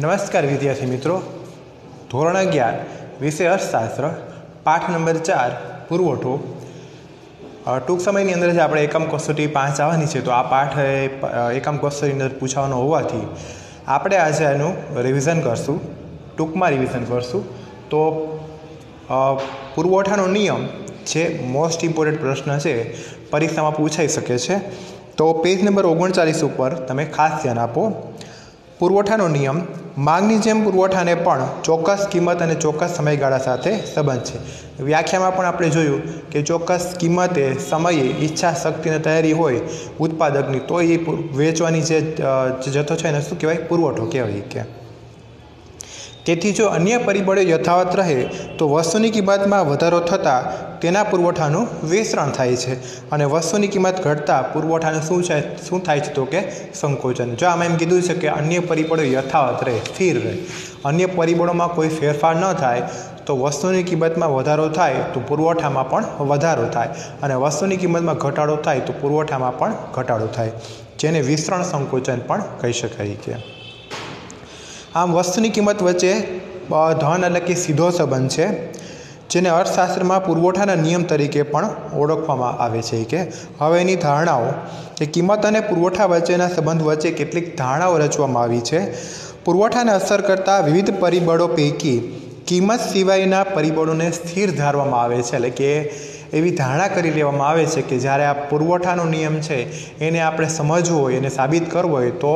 નમસ્કાર વિદ્યાર્થી મિત્રો, ધોરણ 11 વિષય અર્થશાસ્ત્ર પાઠ નંબર 4 પુરવઠો. ટૂંક સમયની અંદર જ આપણે એકમ કસોટી 5 આવવાની છે, તો આ પાઠ એકમ કસોટીની અંદર પૂછવાનો હોવાથી આપણે આજે આનું રિવિઝન કરશું, ટૂંકમાં રિવિઝન કરશું. તો પુરવઠાનો નિયમ જે મોસ્ટ ઇમ્પોર્ટન્ટ પ્રશ્ન છે, પરીક્ષામાં પૂછાઈ શકે છે. તો પેજ નંબર 39 ઉપર તમે ખાસ ધ્યાન આપો. પુરવઠાનો નિયમ: માંગની જેમ પુરવઠાને પણ ચોક્કસ કિંમત અને ચોક્કસ સમયગાળા સાથે સંબંધ છે. વ્યાખ્યામાં પણ આપણે જોયું કે ચોક્કસ કિંમતે, સમયે, ઈચ્છા શક્તિ અને તૈયારી હોય ઉત્પાદકની, તો એ વેચવાની જે જથ્થો છે એને શું કહેવાય? પુરવઠો કહેવાય. કે તેથી જો અન્ય પરિબળો યથાવત રહે તો વસ્તુની કિંમતમાં વધારો થતાં તેના પુરવઠાનું વિસ્તરણ થાય છે, અને વસ્તુની કિંમત ઘટતાં પુરવઠાનું શું થાય છે? તો કે સંકોચન. જો આમાં એમ કીધું છે કે અન્ય પરિબળો યથાવત રહે, સ્થિર રહે, અન્ય પરિબળોમાં કોઈ ફેરફાર ન થાય તો વસ્તુની કિંમતમાં વધારો થાય તો પુરવઠામાં પણ વધારો થાય, અને વસ્તુની કિંમતમાં ઘટાડો થાય તો પુરવઠામાં પણ ઘટાડો થાય, જેને વિસ્તરણ સંકોચન પણ કહી શકાય. કે આમ વસ્તુની કિંમત વચ્ચે ધન એટલે કે સીધો સંબંધ છે, જેને અર્થશાસ્ત્રમાં પુરવઠાના નિયમ તરીકે પણ ઓળખવામાં આવે છે. કે હવે એની ધારણાઓ કે કિંમત અને પુરવઠા વચ્ચેના સંબંધ વચ્ચે કેટલીક ધારણાઓ રચવામાં આવી છે. પુરવઠાને અસર કરતા વિવિધ પરિબળો પૈકી કિંમત સિવાયના પરિબળોને સ્થિર ધારવામાં આવે છે. એટલે કે એવી ધારણા કરી લેવામાં આવે છે કે જ્યારે આ પુરવઠાનો નિયમ છે એને આપણે સમજવું હોય, એને સાબિત કરવું હોય, તો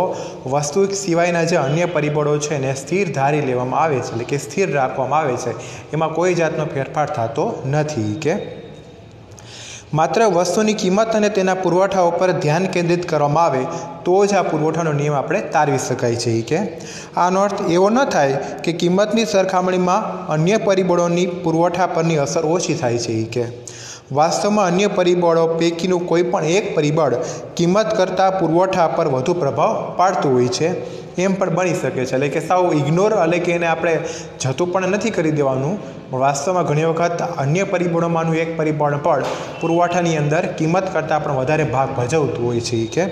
વસ્તુ સિવાયના જે અન્ય પરિબળો છે એને સ્થિર ધારી લેવામાં આવે છે, એટલે કે સ્થિર રાખવામાં આવે છે. એમાં કોઈ જાતનો ફેરફાર થતો નથી. કે માત્ર વસ્તુની કિંમત અને તેના પુરવઠા ઉપર ધ્યાન કેન્દ્રિત કરવામાં આવે તો જ આ પુરવઠાનો નિયમ આપણે તારવી શકાય છે. કે આનો અર્થ એવો ન થાય કે કિંમતની સરખામણીમાં અન્ય પરિબળોની પુરવઠા પરની અસર ઓછી થાય છે. કે વાસ્તવમાં અન્ય પરિબળો પૈકીનું કોઈ પણ એક પરિબળ કિંમત કરતાં પુરવઠા પર વધુ પ્રભાવ પાડતું હોય છે, એમ પણ બની શકે છે. એટલે કે સાવ ઇગ્નોર, એટલે કે એને આપણે જતું પણ નથી કરી દેવાનું. વાસ્તવમાં ઘણી વખત અન્ય પરિબળોમાંનું એક પરિબળ પણ પુરવઠાની અંદર કિંમત કરતાં પણ વધારે ભાગ ભજવતું હોય છે. કે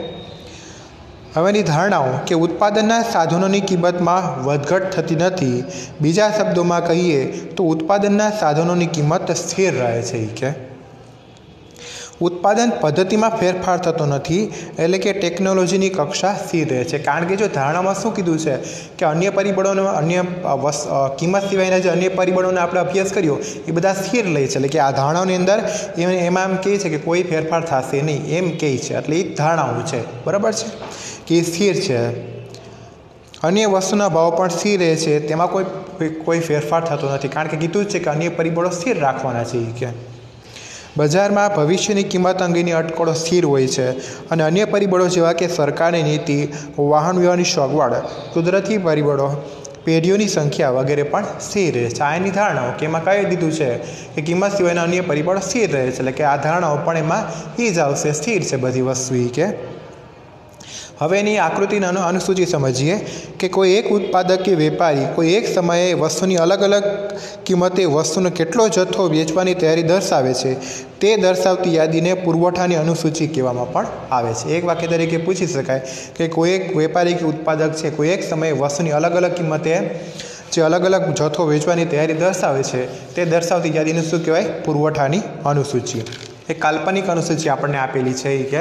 હવેની ધારણાઓ કે ઉત્પાદનના સાધનોની કિંમતમાં વધઘટ થતી નથી. બીજા શબ્દોમાં કહીએ તો ઉત્પાદનના સાધનોની કિંમત સ્થિર રહે છે. કે ઉત્પાદન પદ્ધતિમાં ફેરફાર થતો નથી, એટલે કે ટેકનોલોજીની કક્ષા સ્થિર રહે છે. કારણ કે જો ધારણામાં શું કીધું છે કે અન્ય પરિબળોનો, કિંમત સિવાયના જે અન્ય પરિબળોનો આપણે અભ્યાસ કર્યો એ બધા સ્થિર લે છે. એટલે કે આ ધારણાઓની અંદર એમાં એમ કહે છે કે કોઈ ફેરફાર થશે નહીં, એમ કહે છે. એટલે એ ધારણાઓ છે, બરાબર છે, કે એ સ્થિર છે. અન્ય વસ્તુના ભાવ પણ સ્થિર રહે છે, તેમાં કોઈ ફેરફાર થતો નથી, કારણ કે કીધું છે કે અન્ય પરિબળો સ્થિર રાખવાના છે. કે બજારમાં ભવિષ્યની કિંમત અંગેની અટકળો સ્થિર હોય છે, અને અન્ય પરિબળો જેવા કે સરકારની નીતિ, વાહન વ્યવહારની સગવડ, કુદરતી પરિબળો, પેઢીઓની સંખ્યા વગેરે પણ સ્થિર રહે છે. આ એની ધારણાઓ કે એમાં કહી દીધું છે કે કિંમત સિવાયના અન્ય પરિબળો સ્થિર રહે છે, એટલે કે આ ધારણાઓ પણ એમાં એ જ આવશે, સ્થિર છે બધી વસ્તુ. કે હવે એની આકૃતિની અનુસૂચિ સમજીએ કે કોઈ એક ઉત્પાદક કે વેપારી કોઈ એક સમયે વસ્તુની અલગ અલગ કિંમતે વસ્તુનો કેટલો જથ્થો વેચવાની તૈયારી દર્શાવે છે, તે દર્શાવતી યાદીને પુરવઠાની અનુસૂચિ કહેવામાં પણ આવે છે. એક વાક્ય તરીકે પૂછી શકાય કે કોઈ એક વેપારી કે ઉત્પાદક છે કોઈ એક સમયે વસ્તુની અલગ અલગ કિંમતે જે અલગ અલગ જથ્થો વેચવાની તૈયારી દર્શાવે છે, તે દર્શાવતી યાદીને શું કહેવાય? પુરવઠાની અનુસૂચિ. એક કાલ્પનિક અનુસૂચિ આપણને આપેલી છે.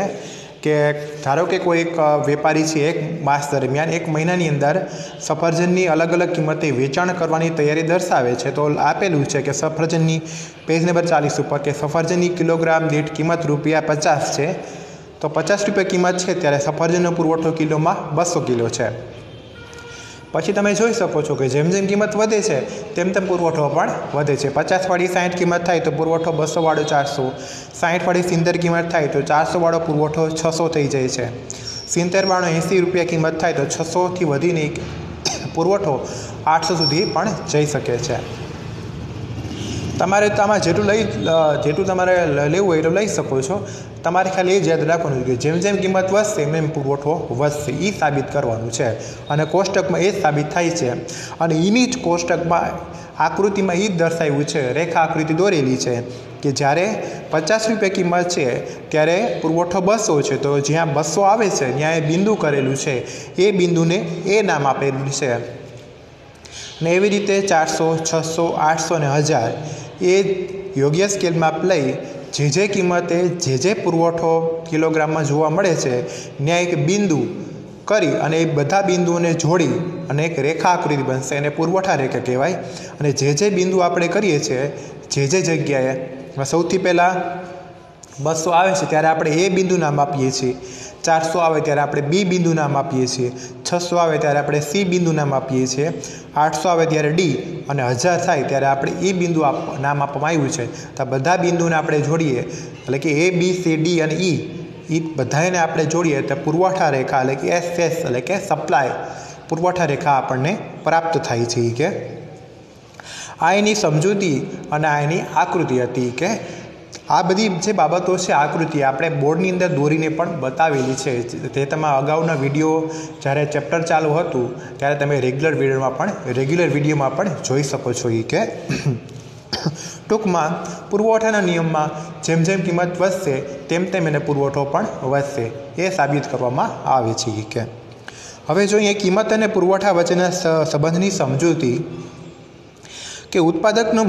કે ધારો કે કોઈ એક વેપારી છે એક માસ દરમિયાન, એક મહિનાની અંદર સફરજનની અલગ અલગ કિંમતે વેચાણ કરવાની તૈયારી દર્શાવે છે. તો આપેલું છે કે સફરજનની, પેજ નંબર 40 ઉપર, કે સફરજનની કિલોગ્રામ દીઠ કિંમત ₹50 છે. તો ₹50 કિંમત છે ત્યારે સફરજનનો પુરવઠો કિલોમાં 200 કિલો છે. પછી તમે જોઈ શકો છો કે જેમ જેમ કિંમત વધે છે તેમ તેમ પુરવઠો પણ વધે છે. 50 વાળી 60 કિંમત થાય તો પુરવઠો 200 વાળો 400, 60 વાળી 70 કિંમત થાય તો 400 વાળો પુરવઠો 600 થઈ જાય છે. 70 વાળો ₹80 કિંમત થાય તો 600થી વધીને પુરવઠો 800 સુધી પણ જઈ શકે છે. તમારે આમાં જેટલું તમારે લેવું હોય એટલું લઈ શકો છો. તમારે ખાલી એ જ યાદ રાખવાનું કે જેમ જેમ કિંમત વધશે એમ પુરવઠો વધશે, એ સાબિત કરવાનું છે. અને કોષ્ટકમાં એ જ સાબિત થાય છે, અને એની જ કોષ્ટકમાં આકૃતિમાં એ જ દર્શાવ્યું છે, રેખા આકૃતિ દોરેલી છે કે જ્યારે ₹50 કિંમત છે ત્યારે પુરવઠો 200 છે. તો જ્યાં 200 આવે છે ત્યાં એ બિંદુ કરેલું છે, એ બિંદુને એ નામ આપેલું છે. અને એવી રીતે 400, 600, 800 અને 1000 એ યોગ્ય સ્કેલ માપ લઈ જે કિંમતે જે પુરવઠો કિલોગ્રામમાં જોવા મળે છે ત્યાં એક બિંદુ કરી અને એ બધા બિંદુઓને જોડી અને એક રેખા આકૃતિ બનશે અને પુરવઠા રેખા કહેવાય। અને જે બિંદુ આપણે કરીએ છીએ જે જગ્યાએ સૌથી પહેલાં 200 આવે છે ત્યારે આપણે એ બિંદુ નામ આપીએ છીએ, 400 આવે ત્યારે આપણે બી બિંદુ નામ આપીએ છીએ, 600 આવે ત્યારે આપણે સી બિંદુ નામ આપીએ છીએ, 800 આવે ત્યારે ડી અને 1000 થાય ત્યારે આપણે એ બિંદુ નામ આપવામાં આવ્યું છે। તો આ બધા બિંદુને આપણે જોડીએ એટલે કે એ બી સી ડી અને એ બધાને આપણે જોડીએ તો પુરવઠા રેખા એટલે કે SS એટલે કે સપ્લાય પુરવઠા રેખા આપણને પ્રાપ્ત થાય છે। કે આ એની સમજૂતી અને આ એની આકૃતિ હતી। કે આ બધી જે બાબતો છે આકૃતિ આપણે બોર્ડની અંદર દોરીને પણ બતાવેલી છે, તે તમે અગાઉના વિડીયો જ્યારે ચેપ્ટર ચાલુ હતું ત્યારે તમે રેગ્યુલર વિડીયોમાં પણ જોઈ શકો છો। કે ટૂંકમાં પુરવઠાના નિયમમાં જેમ કિંમત વધશે તેમ એને પુરવઠો પણ વધશે એ સાબિત કરવામાં આવે છે। કે હવે જોઈએ કિંમત અને પુરવઠા વચ્ચેના સંબંધની સમજૂતી કે ઉત્પાદકનો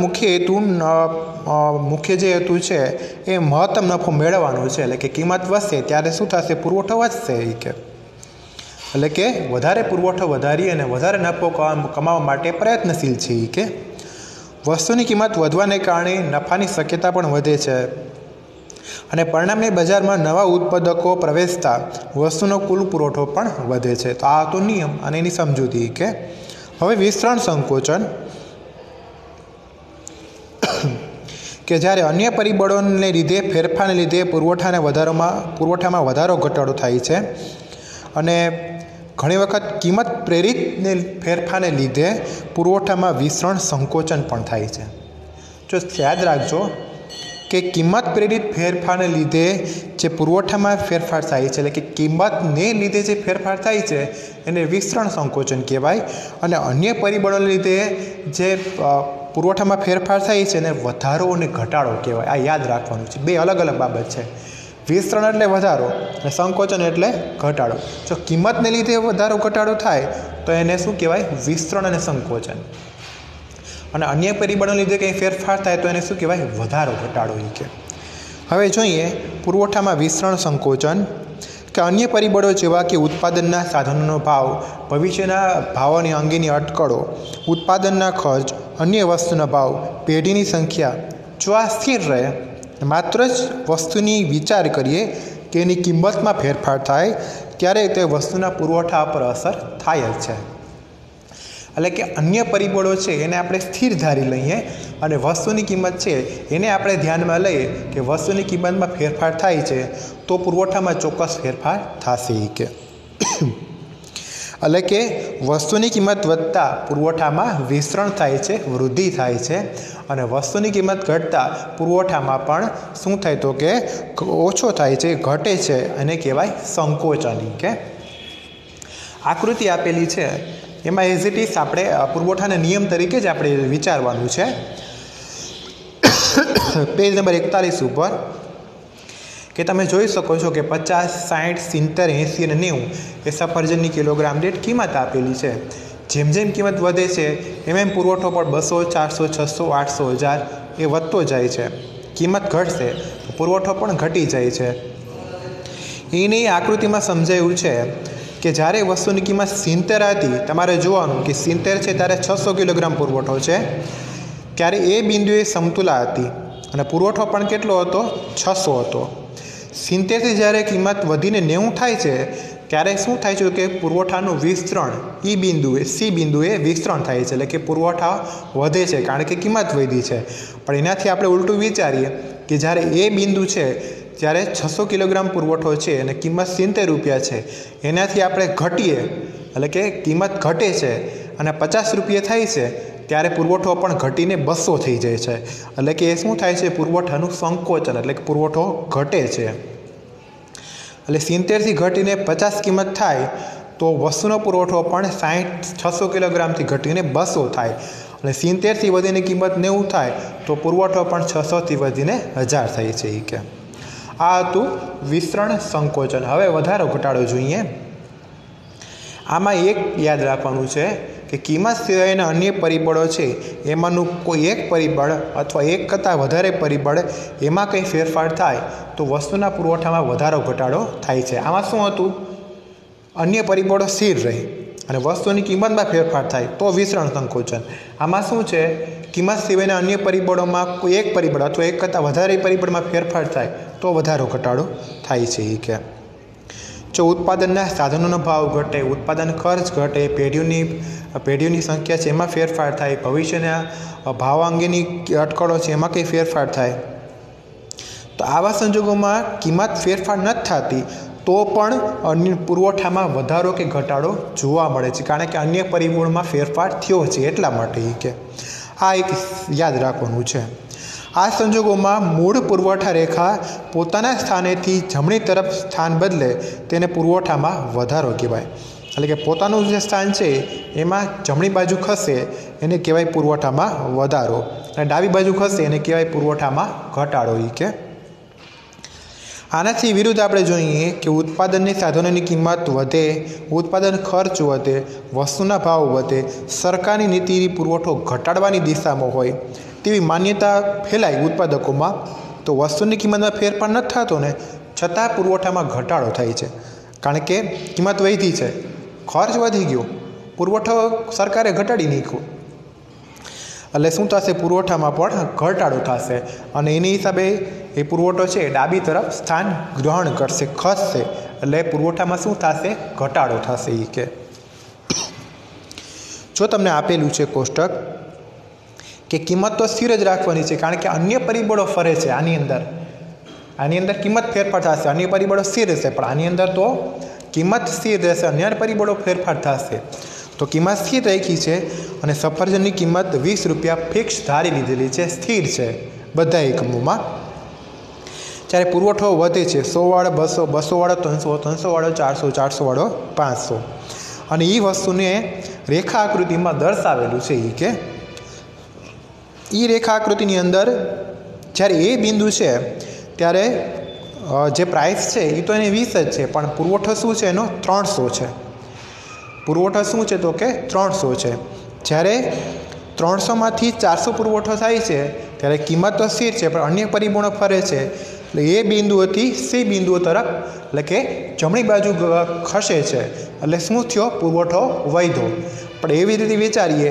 મુખ્ય જે હેતુ છે એ મહત્તમ નફો મેળવવાનો છે। એટલે કે કિંમત વધશે ત્યારે શું થશે? પુરવઠો વધશે। કે એટલે કે વધારે પુરવઠો વધારી અને વધારે નફો કમાવા માટે પ્રયત્નશીલ છે। કે વસ્તુની કિંમત વધવાને કારણે નફાની શક્યતા પણ વધે છે અને પરિણામે બજારમાં નવા ઉત્પાદકો પ્રવેશતા વસ્તુનો કુલ પુરવઠો પણ વધે છે। તો આ હતો નિયમ અને એની સમજૂતી। કે હવે વિસ્તરણ સંકોચન કે જ્યારે અન્ય પરિબળોને લીધે ફેરફારને લીધે પુરવઠામાં વધારો ઘટાડો થાય છે અને ઘણી વખત કિંમત પ્રેરિત ફેરફારને લીધે પુરવઠામાં વિસ્તરણ સંકોચન પણ થાય છે। જો યાદ રાખજો કે કિંમત પ્રેરિત ફેરફારને લીધે જે પુરવઠામાં ફેરફાર થાય છે એટલે કે કિંમતને લીધે જે ફેરફાર થાય છે એને વિસ્તરણ સંકોચન કહેવાય અને અન્ય પરિબળોને લીધે જે પુરવઠામાં ફેરફાર થાય છે એને વધારો અને ઘટાડો કહેવાય। આ યાદ રાખવાનું છે, બે અલગ બાબત છે। વિસ્તરણ એટલે વધારો અને સંકોચન એટલે ઘટાડો। જો કિંમતને લીધે વધારો ઘટાડો થાય તો એને શું કહેવાય? વિસ્તરણ અને સંકોચન। અને અન્ય પરિબળોને લીધે કંઈ ફેરફાર થાય તો એને શું કહેવાય? વધારો ઘટાડો। કે હવે જોઈએ પુરવઠામાં વિસ્તરણ સંકોચન કે અન્ય પરિબળો જેવા કે ઉત્પાદનના સાધનોનો ભાવ, ભવિષ્યના ભાવોની અંગેની અટકળો, ઉત્પાદનના ખર્ચ, અન્ય વસ્તુના ભાવ, પેઢીની સંખ્યા જો આ સ્થિર રહે, માત્ર જ વસ્તુની વિચાર કરીએ કે એની કિંમતમાં ફેરફાર થાય ત્યારે તે વસ્તુના પુરવઠા પર અસર થાય જ છે। એટલે કે અન્ય પરિબળો છે એને આપણે સ્થિર ધારી લઈએ અને વસ્તુની કિંમત છે એને આપણે ધ્યાનમાં લઈએ કે વસ્તુની કિંમતમાં ફેરફાર થાય છે તો પુરવઠામાં ચોક્કસ ફેરફાર થશે। કે એટલે કે વસ્તુની કિંમત વધતા પુરવઠામાં વિસ્તરણ થાય છે, વૃદ્ધિ થાય છે અને વસ્તુની કિંમત ઘટતા પુરવઠામાં પણ શું થાય તો કે ઓછો થાય છે, ઘટે છે, અને કહેવાય સંકોચન। કે આકૃતિ આપેલી છે એમાં એઝ ઇટ ઇઝ આપણે પુરવઠાના નિયમ તરીકે જ આપણે વિચારવાનું છે। પેજ નંબર 41 ઉપર કે તમે જોઈ શકો છો કે 50, 60, 70, 80 અને 90 એ સફરજનની કિલોગ્રામ દીઠ કિંમત આપેલી છે। જેમ કિંમત વધે છે એમ પુરવઠો પણ 200, 400, 600, 800, 1000 એ વધતો જાય છે। કિંમત ઘટશે તો પુરવઠો પણ ઘટી જાય છે। એની આકૃતિમાં સમજાયું છે કે જ્યારે વસ્તુની કિંમત 70 હતી, તમારે જોવાનું કે 70 છે ત્યારે 600 કિલોગ્રામ પુરવઠો છે, ત્યારે એ બિંદુએ સમતુલા હતી અને પુરવઠો પણ કેટલો હતો? 600 હતો। 70થી જ્યારે કિંમત વધીને 90 થાય છે ત્યારે શું થાય છે કે પુરવઠાનું વિસ્તરણ સી બિંદુએ વિસ્તરણ થાય છે, એટલે કે પુરવઠા વધે છે કારણ કે કિંમત વધી છે। પણ એનાથી આપણે ઉલટું વિચારીએ કે જ્યારે એ બિંદુ છે ત્યારે 600 કિલોગ્રામ પુરવઠો છે અને કિંમત 70 રૂપિયા છે, એનાથી આપણે ઘટીએ એટલે કે કિંમત ઘટે છે અને 50 રૂપિયા થાય છે ત્યારે પુરવઠો પણ ઘટીને 200 થઈ જાય છે। એટલે કે એ શું થાય છે? પુરવઠાનું સંકોચન, એટલે કે પુરવઠો ઘટે છે। એટલે 70થી ઘટીને 50 કિંમત થાય તો વસ્તુનો પુરવઠો પણ 600 કિલોગ્રામથી ઘટીને 200 થાય અને 70થી વધીને કિંમત 90 થાય તો પુરવઠો પણ 600થી વધીને 1000 થાય છે। કે આ હતું વિસ્તરણ સંકોચન। હવે વધારો ઘટાડો જોઈએ। આમાં એક યાદ રાખવાનું છે કે કે કિંમત સિવાયના અન્ય પરિબળો છે એમાંનું કોઈ એક પરિબળ અથવા એક કરતાં વધારે પરિબળ એમાં કંઈ ફેરફાર થાય તો વસ્તુના પુરવઠામાં વધારો ઘટાડો થાય છે. આમાં શું હતું? અન્ય પરિબળો સ્થિર રહે અને વસ્તુની કિંમતમાં ફેરફાર થાય તો વિતરણ સંકોચન. આમાં શું છે? કિંમત સિવાયના અન્ય પરિબળોમાં કોઈ એક પરિબળ અથવા એક કરતાં વધારે પરિબળમાં ફેરફાર થાય તો વધારો ઘટાડો થાય છે. એ કે જો ઉત્પાદનના સાધનોનો ભાવ ઘટે, ઉત્પાદન ખર્ચ ઘટે, પેઢીઓની સંખ્યા છે એમાં ફેરફાર થાય, ભવિષ્યના ભાવ અંગેની અટકળો છે એમાં કંઈ ફેરફાર થાય, તો આવા સંજોગોમાં કિંમત ફેરફાર નથી થતી તો પણ અન્ય પુરવઠામાં વધારો કે ઘટાડો જોવા મળે છે, કારણ કે અન્ય પરિબળોમાં ફેરફાર થયો છે એટલા માટે. કે આ એક યાદ રાખવાનું છે. આ સંજોગોમાં મૂળ પુરવઠા રેખા પોતાના સ્થાનેથી જમણી તરફ સ્થાન બદલે તેને પુરવઠામાં વધારો કહેવાય. એટલે કે પોતાનું જે સ્થાન છે એમાં જમણી બાજુ ખસે એને કહેવાય પુરવઠામાં વધારો, અને ડાબી બાજુ ખસે એને કહેવાય પુરવઠામાં ઘટાડો. કે આનાથી વિરુદ્ધ આપણે જોઈએ કે ઉત્પાદનની સાધનોની કિંમત વધે, ઉત્પાદન ખર્ચ વધે, વસ્તુના ભાવ વધે, સરકારની નીતિ પુરવઠો ઘટાડવાની દિશામાં હોય તેવી માન્યતા ફેલાય ઉત્પાદકોમાં, તો વસ્તુની કિંમતમાં ફેરફાર નથી થતો ને છતાં પુરવઠામાં ઘટાડો થાય છે, કારણ કે કિંમત વધી છે, ખર્ચ વધી ગયો, પુરવઠો સરકારે ઘટાડી નાખ્યો, એટલે શું થશે? પુરવઠામાં પણ ઘટાડો થશે અને એની હિસાબે એ પુરવઠો છે ડાબી તરફ સ્થાન ગ્રહણ કરશે, ખસશે, એટલે પુરવઠામાં શું થશે? ઘટાડો થશે. એ કે જો તમને આપેલું છે કોષ્ટક કે કિંમત તો સ્થિર જ રાખવાની છે, કારણ કે અન્ય પરિબળો ફરે છે, આની અંદર કિંમત ફેરફાર થશે, અન્ય પરિબળો સ્થિર રહેશે, પણ આની અંદર તો કિંમત સ્થિર રહેશે, અન્ય પરિબળો ફેરફાર થશે. તો કિંમત સ્થિર રાખી છે અને સફરજનની કિંમત 20 રૂપિયા ફિક્સ ધારી લીધેલી છે, સ્થિર છે બધા એકમોમાં. જ્યારે પુરવઠો વધે છે 100 વાળો 200, 200 વાળો 300, 300 વાળો 400, 400 વાળો 500, અને એ વસ્તુને રેખા આકૃતિમાં દર્શાવેલું છે. એ કે એ રેખા આકૃતિની અંદર જ્યારે એ બિંદુ છે ત્યારે જે પ્રાઇસ છે એ તો એને 20 જ છે, પણ પુરવઠો શું છે? એનો 300 છે. પુરવઠો શું છે? તો કે 300 છે. જ્યારે 300માંથી 400 પુરવઠો થાય છે ત્યારે કિંમત તો સ્થિર છે, પણ અન્ય પરિબળો ફરે છે, એટલે એ બિંદુઓથી સી બિંદુઓ તરફ, એટલે કે જમણી બાજુ ખસે છે, એટલે શું થયો? પુરવઠો વધ્યો. પણ એવી રીતે વિચારીએ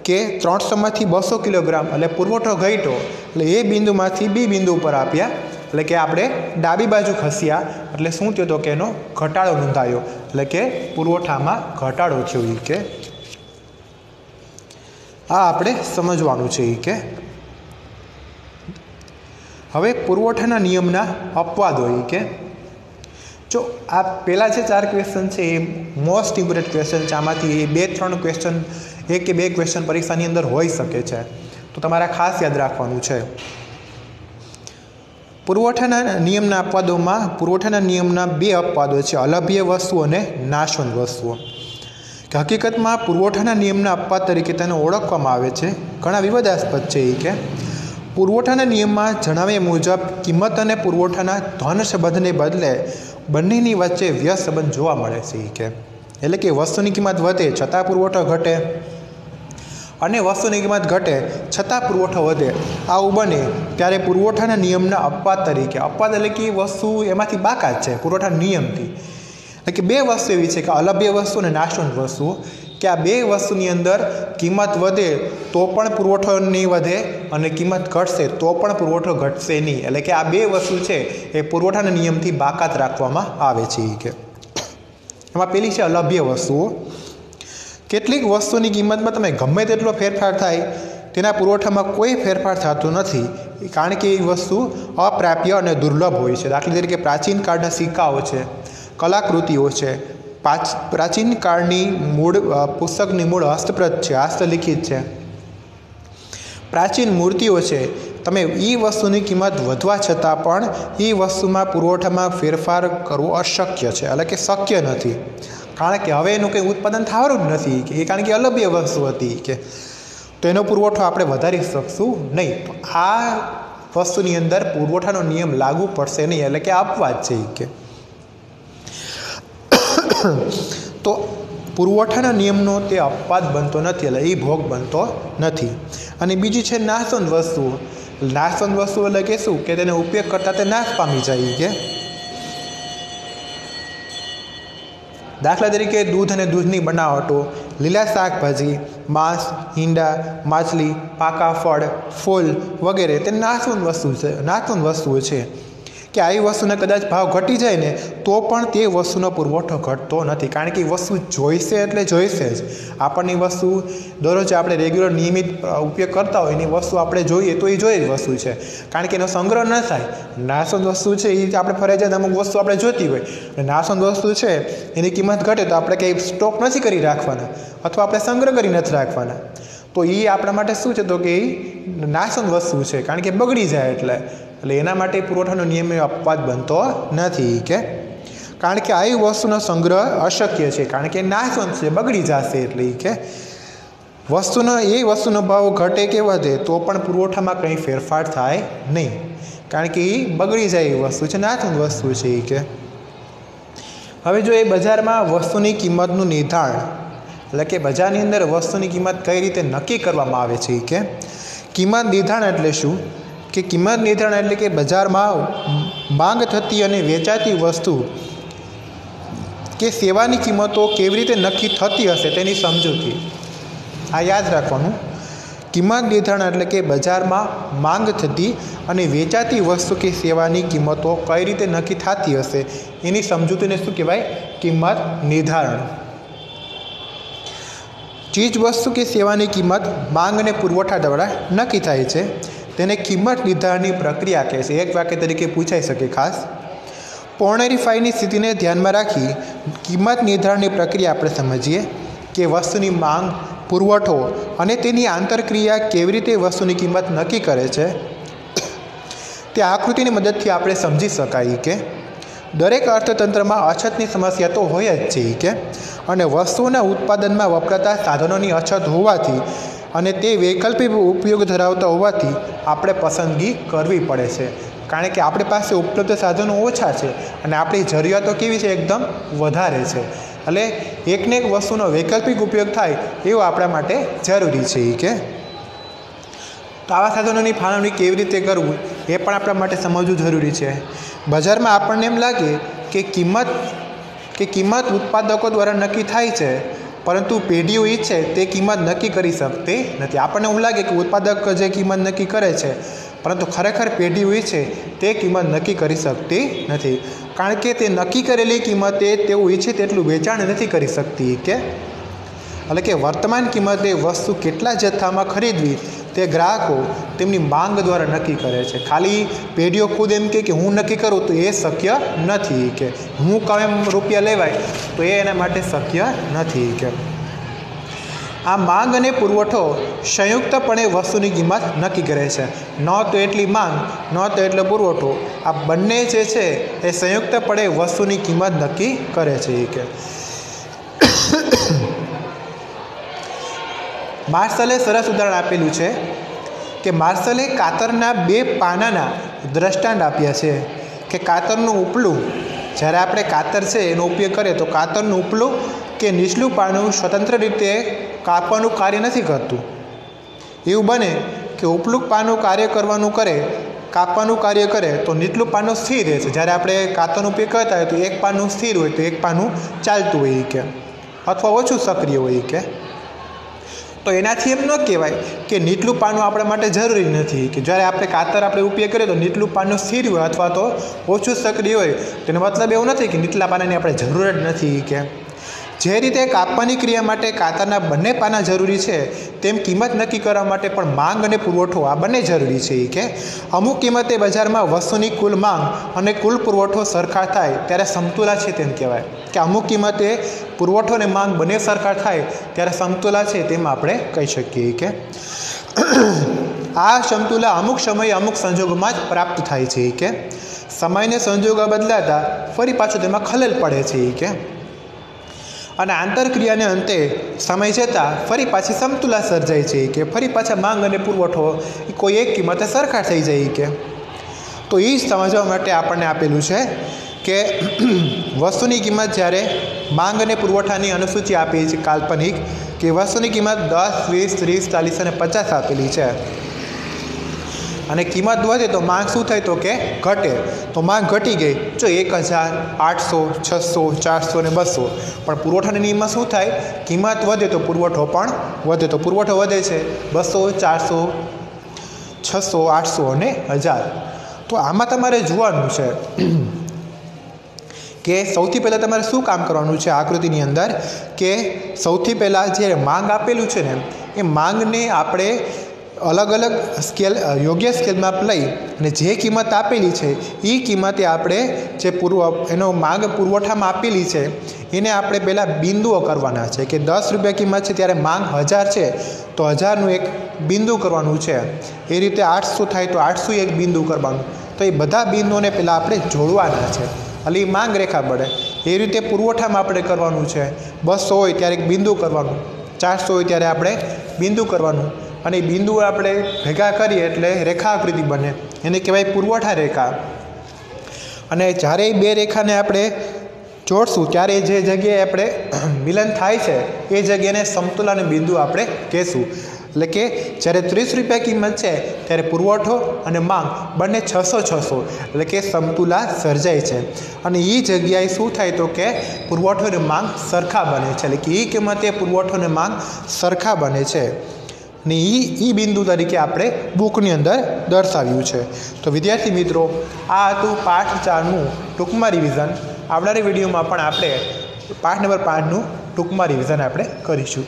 કે 300માંથી 200 કિલોગ્રામ એટલે પુરવઠો ઘટ્યો, એટલે એ બિંદુમાંથી બી બિંદુ ઉપર આપ્યા, એટલે કે આપણે ડાબી બાજુ ખસ્યા, એટલે શું થયો? તો કે એનો ઘટાડો નોંધાયો, એટલે કે પુરવઠામાં ઘટાડો થયો. કે આ આપણે સમજવાનું છે. કે હવે પુરવઠાના નિયમના અપવાદો. કે જો આ પહેલાં જે 4 ક્વેશ્ચન છે એ મોસ્ટ ઇમ્પોર્ટન્ટ ક્વેશ્ચન છે, આમાંથી 2-3 ક્વેશ્ચન, 1 કે 2 ક્વેશ્ચન પરીક્ષાની અંદર હોઈ શકે છે, તો તમારે ખાસ યાદ રાખવાનું છે. પુરવઠાના નિયમના અપવાદોમાં પુરવઠાના નિયમના 2 અપવાદો છે, અલભ્ય વસ્તુઓ અને નાશવંત વસ્તુઓ. કે હકીકતમાં પુરવઠાના નિયમના અપવાદ તરીકે તેને ઓળખવામાં આવે છે, ઘણા વિવાદાસ્પદ છે. એ કે પુરવઠાના નિયમમાં જણાવ્યા મુજબ કિંમત અને પુરવઠાના ધન સંબંધને બદલે બંનેની વચ્ચે વ્યસ્ત સંબંધ જોવા મળે છે. કે એટલે કે વસ્તુની કિંમત વધે છતાં પુરવઠો ઘટે, અને વસ્તુની કિંમત ઘટે છતાં પુરવઠો વધે, આવું બને ત્યારે પુરવઠાના નિયમના અપવાદ તરીકે, અપવાદ એટલે કે વસ્તુ એમાંથી બાકાત છે પુરવઠાના નિયમથી, એટલે કે 2 વસ્તુ એવી છે કે અલભ્ય વસ્તુ અને નાશવંત વસ્તુઓ, કે આ 2 વસ્તુની અંદર કિંમત વધે તો પણ પુરવઠો નહીં વધે અને કિંમત ઘટશે તો પણ પુરવઠો ઘટશે નહીં, એટલે કે આ 2 વસ્તુ છે એ પુરવઠાના નિયમથી બાકાત રાખવામાં આવે છે. કે એમાં પહેલી છે અલભ્ય વસ્તુઓ. કેટલીક વસ્તુની કિંમતમાં તમે ગમે તેટલો ફેરફાર થાય તેના પુરવઠામાં કોઈ ફેરફાર થતો નથી, કારણ કે એ વસ્તુ અપ્રાપ્ય અને દુર્લભ હોય છે. દાખલા તરીકે પ્રાચીન કાળના સિક્કાઓ છે, કલાકૃતિઓ છે, પ્રાચીન કાળની પુસ્તકની મૂળ હસ્તપ્રત છે, હસ્તલિખિત છે, પ્રાચીન મૂર્તિઓ છે. તમે એ વસ્તુની કિંમત વધવા છતાં પણ એ વસ્તુમાં પુરવઠામાં ફેરફાર કરવો અશક્ય છે, એટલે કે શક્ય નથી, કારણ કે હવે એનું કંઈ ઉત્પાદન થવાનું જ નથી, કે એ કારણ કે અલભ્ય વસ્તુ હતી, કે તો એનો પુરવઠો આપણે વધારી શકશું નહીં. તો આ વસ્તુની અંદર પુરવઠાનો નિયમ લાગુ પડશે નહીં, એટલે કે અપવાદ છે. કે તો પુરવઠાના નિયમનો તે અપવાદ બનતો નથી, એટલે એ ભોગ બનતો નથી. અને બીજી છે નાશવંત વસ્તુઓ. નાશવંત વસ્તુઓ એટલે કે શું કે તેનો ઉપયોગ કરતાં તે નાશ પામી જાય. કે દાખલા તરીકે દૂધ અને દૂધની બનાવટો, લીલા શાકભાજી, માંસ, ઈંડા, માછલી, પાકા ફળ, ફૂલ વગેરે તે નાશવંત વસ્તુઓ છે કે આવી વસ્તુને કદાચ ભાવ ઘટી જાય ને તો પણ તે વસ્તુનો પુરવઠો ઘટતો નથી, કારણ કે એ વસ્તુ જોઈશે એટલે જોઈશે જ. આપણને વસ્તુ દરરોજ આપણે રેગ્યુલર નિયમિત ઉપયોગ કરતા હોય એની વસ્તુ આપણે જોઈએ તો એ જોઈએ જ વસ્તુ છે, કારણ કે એનો સંગ્રહ ન થાય. નાશવંત વસ્તુ છે એ આપણે ફરજિયાત અમુક વસ્તુ આપણે જોતી હોય, નાશવંત વસ્તુ છે એની કિંમત ઘટે તો આપણે કંઈ સ્ટોક નથી કરી રાખવાના અથવા આપણે સંગ્રહ કરી નથી રાખવાના. તો એ આપણા માટે શું છે તો કે એ નાશવંત વસ્તુ છે, કારણ કે બગડી જાય એટલે એના માટે પુરવઠાનો નિયમ એ અપવાદ બનતો નથી. કે કારણ કે આવી વસ્તુનો સંગ્રહ અશક્ય છે, કારણ કે નાશવંત છે, બગડી જશે. એટલે કે વસ્તુનો ભાવ ઘટે કે વધે તો પણ પુરવઠામાં કંઈ ફેરફાર થાય નહીં, કારણ કે એ બગડી જાય એવી વસ્તુ છે, નાશવંત વસ્તુ છે. કે હવે જો એ બજારમાં વસ્તુની કિંમતનું નિર્ધારણ, એટલે કે બજારની અંદર વસ્તુની કિંમત કઈ રીતે નક્કી કરવામાં આવે છે. કે કિંમત નિર્ધારણ એટલે શું કે કિંમત નિર્ધારણ એટલે કે બજારમાં માંગ થતી અને વેચાતી વસ્તુ કે સેવાની કિંમતો કેવી રીતે નક્કી થતી હશે તેની સમજૂતી. આ યાદ રાખવાનું. કિંમત નિર્ધારણ એટલે કે બજારમાં માંગ થતી અને વેચાતી વસ્તુ કે સેવાની કિંમતો કઈ રીતે નક્કી થતી હશે એની સમજૂતીને શું કહેવાય? કિંમત નિર્ધારણ. ચીજ વસ્તુ કે સેવાની કિંમત માંગ અને પુરવઠા દ્વારા નક્કી થાય છે, તેને કિંમત નિર્ધારણની પ્રક્રિયા કહે છે. એક વાક્ય તરીકે પૂછાઈ શકે ખાસ. પૌર્ણરીફાઈની સ્થિતિને ધ્યાનમાં રાખી કિંમત નિર્ધારણની પ્રક્રિયા આપણે સમજીએ કે વસ્તુની માંગ, પુરવઠો અને તેની આંતરક્રિયા કેવી રીતે વસ્તુની કિંમત નક્કી કરે છે તે આકૃતિની મદદથી આપણે સમજી શકાય. કે દરેક અર્થતંત્રમાં અછતની સમસ્યા તો હોય જ છે. કે અને વસ્તુઓના ઉત્પાદનમાં વપરાતા સાધનોની અછત હોવાથી અને તે વૈકલ્પિક ઉપયોગ ધરાવતા હોવાથી આપણે પસંદગી કરવી પડે છે, કારણ કે આપણી પાસે ઉપલબ્ધ સાધનો ઓછા છે અને આપણી જરૂરિયાતો કેવી છે? એકદમ વધારે છે. એટલે એકને એક વસ્તુનો વૈકલ્પિક ઉપયોગ થાય એવું આપણા માટે જરૂરી છે. કે તો આવા સાધનોની ફાળવણી કેવી રીતે કરવું એ પણ આપણા માટે સમજવું જરૂરી છે. બજારમાં આપણને એમ લાગે કે કિંમત ઉત્પાદકો દ્વારા નક્કી થાય છે, પરંતુ પેઢીઓ ઈચ્છે તે કિંમત નક્કી કરી શકતી નથી. આપણને એવું લાગે કે ઉત્પાદક જે કિંમત નક્કી કરે છે, પરંતુ ખરેખર પેઢીઓ ઈચ્છે તે કિંમત નક્કી કરી શકતી નથી, કારણ કે તે નક્કી કરેલી કિંમતે તેઓ ઈચ્છે તેટલું વેચાણ નથી કરી શકતી. કે એટલે કે વર્તમાન કિંમતે વસ્તુ કેટલા જથ્થામાં ખરીદવી તે ગ્રાહકો તેમની માંગ દ્વારા નક્કી કરે છે. ખાલી પેઢીઓ ખુદ એમ કે હું નક્કી કરું તો એ શક્ય નથી. કે હું કામ રૂપિયા લેવાય તો એ એના માટે શક્ય નથી. કે આ માંગ અને પુરવઠો સંયુક્તપણે વસ્તુની કિંમત નક્કી કરે છે. ન તો એટલી માંગ, ન તો એટલો પુરવઠો, આ બંને જે છે એ સંયુક્તપણે વસ્તુની કિંમત નક્કી કરે છે. કે માર્શલે સરસ ઉદાહરણ આપેલું છે કે માર્શલે કાતરના 2 પાનાના દ્રષ્ટાંત આપ્યા છે કે કાતરનું ઉપલું, જ્યારે આપણે કાતર છે એનો ઉપયોગ કરીએ તો કાતરનું ઉપલું કે નીચલું પાનું સ્વતંત્ર રીતે કાપવાનું કાર્ય નથી કરતું. એવું બને કે ઉપલું પાનું કાર્ય કાપવાનું કાર્ય કરે તો નીચલું પાનું સ્થિર રહે છે. જ્યારે આપણે કાતરનો ઉપયોગ કરતા હોય તો એક પાનું સ્થિર હોય તો એક પાનું ચાલતું હોય કે અથવા ઓછું સક્રિય હોય. કે તો એનાથી એમ ન કહેવાય કે નીચલું પાનું આપણા માટે જરૂરી નથી. કે જ્યારે આપણે કાતર ઉપયોગ કરીએ તો નીચલું પાનું સ્થિર હોય અથવા તો ઓછું સક્રિય હોય, તેનો મતલબ એવું નથી કે નીચલા પાનાની આપણે જરૂર જ નથી. કે જે રીતે કાપવાની ક્રિયા માટે કાતરના બંને પાના જરૂરી છે, તેમ કિંમત નક્કી કરવા માટે પણ માંગ અને પુરવઠો આ બંને જરૂરી છે. કે અમુક કિંમતે બજારમાં વસ્તુની કુલ માંગ અને કુલ પુરવઠો સરખા થાય ત્યારે સમતુલા છે તેમ કહેવાય. કે અમુક કિંમતે પુરવઠો અને માંગ બંને સરખા થાય ત્યારે સમતુલા છે તેમ આપણે કહી શકીએ. કે આ સમતુલા અમુક સમયે અમુક સંજોગોમાં જ પ્રાપ્ત થાય છે. કે સમયને સંજોગો બદલાતા ફરી પાછું તેમાં ખલેલ પડે છે. કે અને આંતરક્રિયાને અંતે સમય જતાં ફરી પાછી સમતુલા સર્જાય છે. કે ફરી પાછા માંગ અને પુરવઠો કોઈ એક કિંમતે સરખા થઈ જાય. કે તો એ જ સમજવા માટે આપણને આપેલું છે કે વસ્તુની કિંમત જ્યારે માંગ અને પુરવઠાની અનુસૂચિ આપેલી છે કાલ્પનિક કે વસ્તુની કિંમત 10, 20, 30, 40 અને 50 આપેલી છે અને કિંમત વધે તો માંગ શું થાય તો કે ઘટે. તો માંગ ઘટી ગઈ, જો 1000, 800, 600, 400 અને 200. પણ પુરવઠાના નિયમમાં શું થાય, કિંમત વધે તો પુરવઠો પણ વધે. તો પુરવઠો વધે છે 200, 400, 600, 800 અને 1000. તો આમાં તમારે જોવાનું છે કે સૌથી પહેલાં તમારે શું કામ કરવાનું છે આકૃતિની અંદર, કે સૌથી પહેલાં જે માંગ આપેલું છે ને એ માંગને આપણે અલગ અલગ સ્કેલ યોગ્ય સ્કેલમાં લઈ અને જે કિંમત આપેલી છે એ કિંમતે આપણે જે એનો માંગ પુરવઠામાં આપેલી છે એને આપણે પહેલાં બિંદુઓ કરવાના છે. કે 10 રૂપિયા કિંમત છે ત્યારે માંગ 1000 છે તો 1000નું એક બિંદુ કરવાનું છે. એ રીતે 800 થાય તો 800 એક બિંદુ કરવાનું. તો એ બધા બિંદુઓને પહેલાં આપણે જોડવાના છે એટલે એ માંગ રેખા પડે. એ રીતે પુરવઠામાં આપણે કરવાનું છે. 200 હોય ત્યારે એક બિંદુ કરવાનું, 400 હોય ત્યારે આપણે બિંદુ કરવાનું અને એ બિંદુ આપણે ભેગા કરીએ એટલે રેખા આકૃતિ બને, એને કહેવાય પુરવઠા રેખા. અને જ્યારે એ બે રેખાને આપણે જોડશું ત્યારે જે જગ્યાએ આપણે મિલન થાય છે એ જગ્યાને સમતુલાનું બિંદુ આપણે કહેશું. એટલે કે જ્યારે 30 રૂપિયા કિંમત છે ત્યારે પુરવઠો અને માંગ બંને 600 એટલે કે સમતુલા સર્જાય છે અને એ જગ્યાએ શું થાય તો કે પુરવઠો અને માંગ સરખા બને છે. એટલે કે એ કિંમતે પુરવઠો અને માંગ સરખા બને છે ને એ બિંદુ તરીકે આપણે બુકની અંદર દર્શાવ્યું છે. તો વિદ્યાર્થી મિત્રો, આ હતું પાઠ 4નું ટૂંકમાં રિવિઝન. આવનારી વિડીયોમાં પણ આપણે પાઠ નંબર 5નું ટૂંકમાં રિવિઝન આપણે કરીશું.